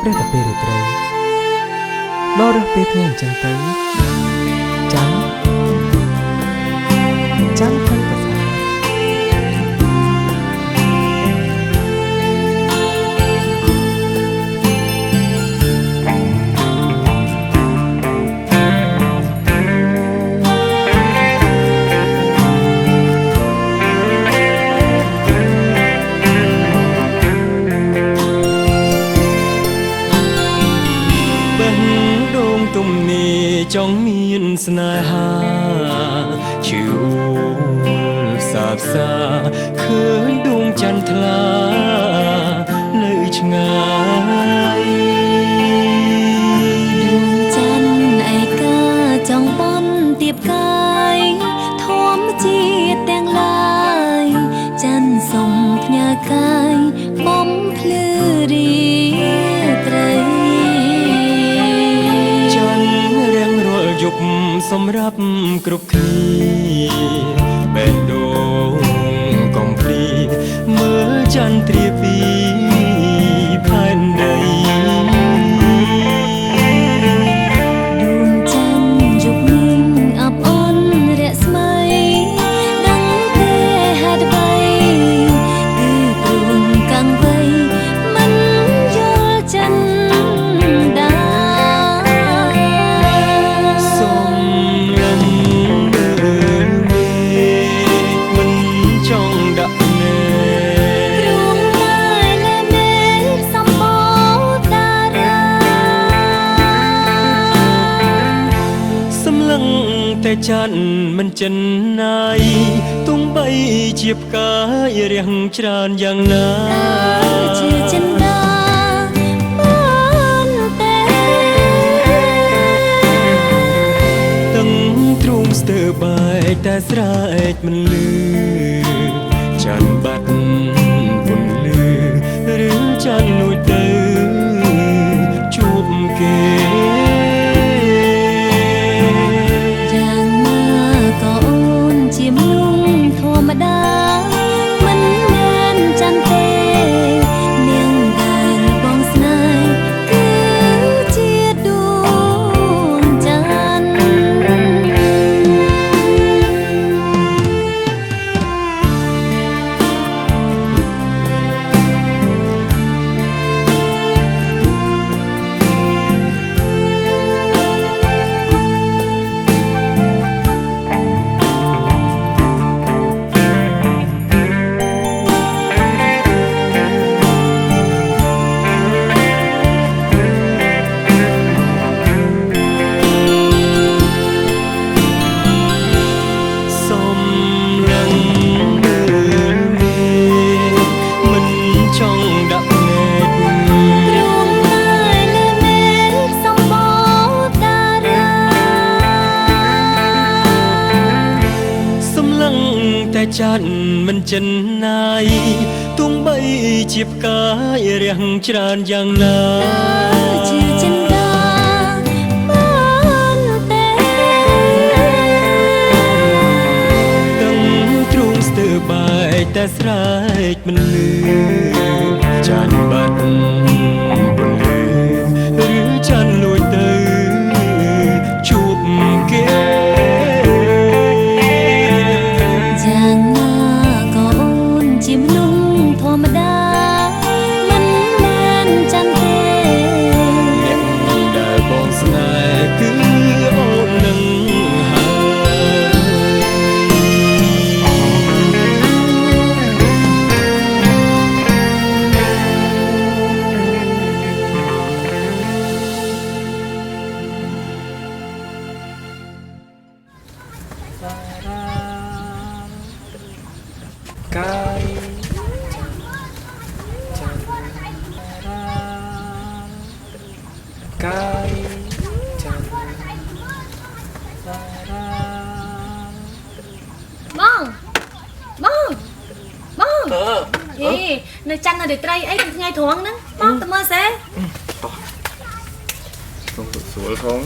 ព្រះតាពេលរាត្រីដល់រះពេលថ្ងៃអញ្ចឹងទៅចាំកាន់តែស្អាតចង់មានស្នេហាជឿសាបសាឃើញដួងចន្ទថ្លានៅឆ្ងាយដួងច័ន្ទឯកាចង់បន់ទៀបកាយធម្មជាតិទាំងឡាយច័ន្ទសុំផ្ញើកាយបំភ្លឺរីត្រីសម្រាប់គ្រប់គ្នាបែរដូងកំព្រីមើលចន្ទទ្រាពីផែនដីដួងច័ន្ទយប់នេះអបអររស្មីដឹងទេហេតុអ្វីគឺព្រមកាំងវៃមិនយល់ចិនតែច័ន្ទមិនចិនណាយទងបីជាផ្កាយរាំងច្រើនយ៉ាងណាជាចិនដាបានទេទាំងទ្រូងស្ទើរបែកតែស្រែកមិនលឺច័ន្ទបាត់ពន្លឺឬច័ន្ទលួចទៅជួបគេច័ន្ទមិនចិនណាយទងបីជាផ្កាយរាំងច្រើនយ៉ាងណាជាចិនដាបានទេទាំងទ្រូងស្ទើរបែកតែស្រែកមិនលឺច័ន្ទបាត់ពន្លឺឬច័ន្ទលួចទៅជួបគេនៅច័ន្ទនៅត្រីអីថ្ងៃត្រង់ហ្នឹងបងទៅមើលសេต้องสวยផង